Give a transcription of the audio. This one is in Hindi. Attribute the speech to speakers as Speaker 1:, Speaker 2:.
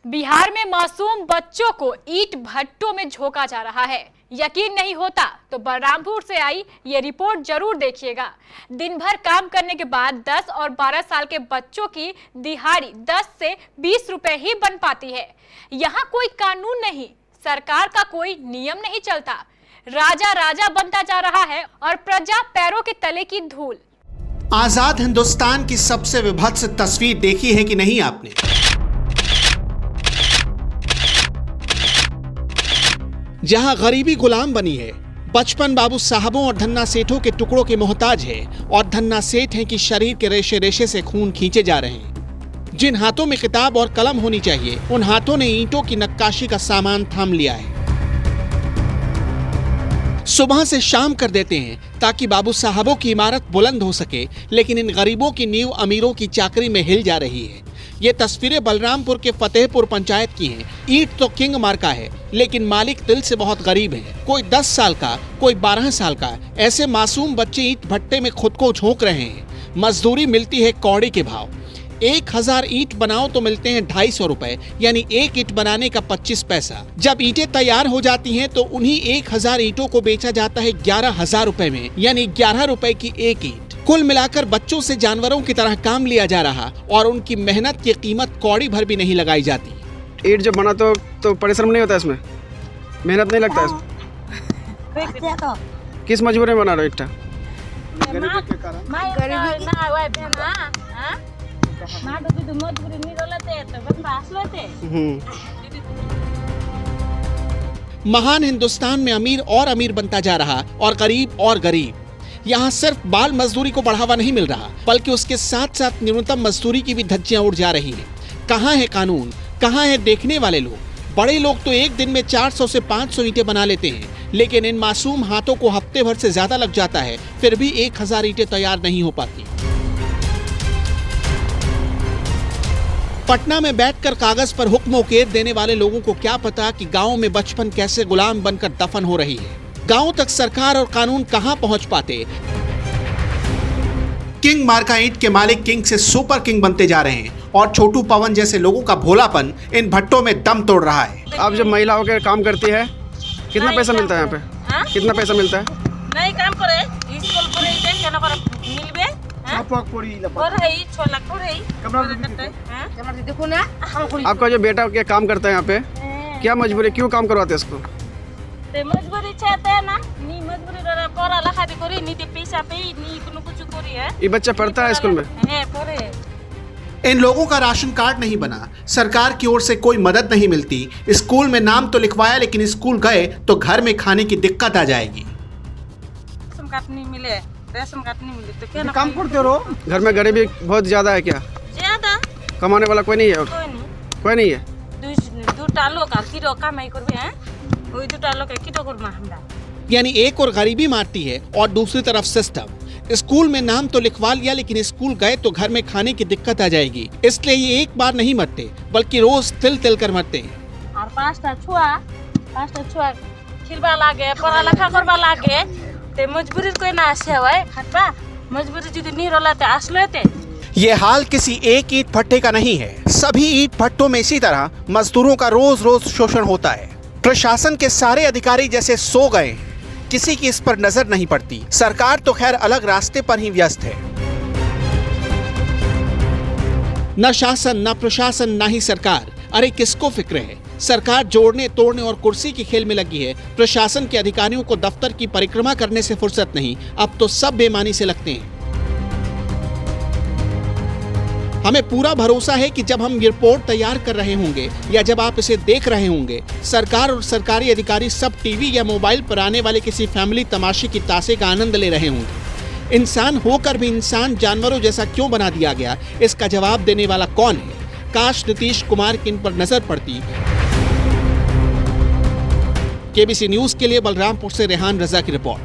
Speaker 1: बिहार में मासूम बच्चों को ईंट भट्टों में झोंका जा रहा है। यकीन नहीं होता तो बलरामपुर से आई ये रिपोर्ट जरूर देखिएगा। दिन भर काम करने के बाद 10 और 12 साल के बच्चों की दिहाड़ी 10 से 20 रुपए ही बन पाती है। यहाँ कोई कानून नहीं, सरकार का कोई नियम नहीं चलता। राजा राजा बनता जा रहा है और प्रजा पैरों के तले की धूल।
Speaker 2: आजाद हिंदुस्तान की सबसे विभत्स तस्वीर देखी है कि नहीं आपने? जहां गरीबी गुलाम बनी है, बचपन बाबू साहबों और धन्ना सेठों के टुकड़ों के मोहताज है और धन्ना सेठ हैं कि शरीर के रेशे रेशे से खून खींचे जा रहे हैं। जिन हाथों में किताब और कलम होनी चाहिए, उन हाथों ने ईंटों की नक्काशी का सामान थाम लिया है। सुबह से शाम कर देते हैं ताकि बाबू साहबों की इमारत बुलंद हो सके, लेकिन इन गरीबों की नींव अमीरों की चाकरी में हिल जा रही है। ये तस्वीरें बलरामपुर के फतेहपुर पंचायत की हैं। ईंट तो किंग मार्का है, लेकिन मालिक दिल से बहुत गरीब है। कोई 10 साल का, कोई 12 साल का, ऐसे मासूम बच्चे ईंट भट्टे में खुद को झोंक रहे हैं। मजदूरी मिलती है कौड़ी के भाव। 1000 ईंट बनाओ तो मिलते हैं 250 रुपए, यानी एक ईंट बनाने का 25 पैसा। जब ईंटें तैयार हो जाती हैं तो उन्हीं 1000 ईंटों को बेचा जाता है 11,000 रुपए में, यानी 11 रुपए की एक ईंट। कुल मिलाकर बच्चों से जानवरों की तरह काम लिया जा रहा और उनकी मेहनत की कीमत कौड़ी भर भी नहीं लगाई जाती।
Speaker 3: ईंट जब बना तो परिश्रम नहीं होता, इसमें मेहनत नहीं लगता इसमें। किस मजबूरी में बना रहे ईंट?
Speaker 2: महान हिंदुस्तान में अमीर और अमीर बनता जा रहा और गरीब और गरीब। यहाँ सिर्फ बाल मजदूरी को बढ़ावा नहीं मिल रहा, बल्कि उसके साथ साथ न्यूनतम मजदूरी की भी धज्जियां उड़ जा रही हैं। कहाँ है कानून, कहाँ है देखने वाले लोग? बड़े लोग तो एक दिन में 400 से 500 ईंटें बना लेते हैं, लेकिन इन मासूम हाथों को हफ्ते भर से ज्यादा लग जाता है, फिर भी 1000 ईंटें तैयार नहीं हो पाती। पटना में बैठकर कागज पर हुक्म उकेर देने वाले लोगों को क्या पता कि गाँव में बचपन कैसे गुलाम बनकर दफन हो रही है। गांव तक सरकार और कानून कहां पहुंच पाते। किंग मार्का ईंट के मालिक किंग से सुपर किंग बनते जा रहे हैं और छोटू पवन जैसे लोगों का भोलापन इन भट्टों में दम तोड़ रहा है।
Speaker 3: आप जब महिला होकर काम करती है, कितना पैसा मिलता है यहाँ पे?
Speaker 4: हाँ?
Speaker 3: कितना पैसा मिलता है?
Speaker 4: नहीं काम करे, स्कूल पढ़े केना कर मिलबे?
Speaker 3: आपका जो बेटा क्या काम करता है यहाँ पे, क्या मजबूरी, क्यों काम करवाते हैं इसको?
Speaker 4: मजबूरी चाहते ना, नी मजबूरी रे पढ़ा लिखा भी करी, नी पैसा पे नी कुछ करी है।
Speaker 3: ये बच्चा पढ़ता है स्कूल में?
Speaker 4: है पढ़े।
Speaker 2: इन लोगों का राशन कार्ड नहीं बना, सरकार की ओर से कोई मदद नहीं मिलती। स्कूल में नाम तो लिखवाया, लेकिन स्कूल गए तो घर में खाने की दिक्कत आ जाएगी।
Speaker 4: राशन कार्ड नहीं मिले, राशन कार्ड नहीं मिले तो क्या
Speaker 3: काम करते रहो। घर में गरीबी बहुत ज्यादा है क्या?
Speaker 4: ज्यादा
Speaker 3: कमाने वाला कोई नहीं है? कोई नहीं है।
Speaker 4: दूटा लोग किरो कमाई करबे हैं, ओई दूटा लोग किरो करबा हमरा।
Speaker 2: यानी एक और गरीबी मारती है और दूसरी तरफ सिस्टम। स्कूल में नाम तो लिखवा लिया, लेकिन स्कूल गए तो घर में खाने की दिक्कत आ जाएगी। इसलिए ये एक बार नहीं मरते, बल्कि रोज तिल तिल कर मरते हैं।
Speaker 4: और 5टा छुआ खिलबा लागे, पढ़ा लिखा करबा लागे, ते मजबूरी कोई ना आसे होय खटबा। मजबूरी जदी नहीं रोला ते आसलेते।
Speaker 2: ये हाल किसी एक ईंट भट्टे का नहीं है। सभी ईंट भट्टों में इसी तरह मजदूरों का रोज रोज शोषण होता है। प्रशासन के सारे अधिकारी जैसे सो गए, किसी की इस पर नजर नहीं पड़ती। सरकार तो खैर अलग रास्ते पर ही व्यस्त है। न शासन, न प्रशासन, न ही सरकार। अरे किसको फिक्र है? सरकार जोड़ने तोड़ने और कुर्सी की खेल में लगी है। प्रशासन के अधिकारियों को दफ्तर की परिक्रमा करने से फुर्सत नहीं। अब तो सब बेईमानी से लगते हैं। हमें पूरा भरोसा है कि जब हम ये रिपोर्ट तैयार कर रहे होंगे या जब आप इसे देख रहे होंगे, सरकार और सरकारी अधिकारी सब टीवी या मोबाइल पर आने वाले किसी फैमिली तमाशे की ताशे का आनंद ले रहे होंगे। इंसान होकर भी इंसान जानवरों जैसा क्यों बना दिया गया, इसका जवाब देने वाला कौन है? काश नीतीश कुमार की इन पर नजर पड़ती। केबीसी न्यूज के लिए बलरामपुर से रेहान रजा की रिपोर्ट।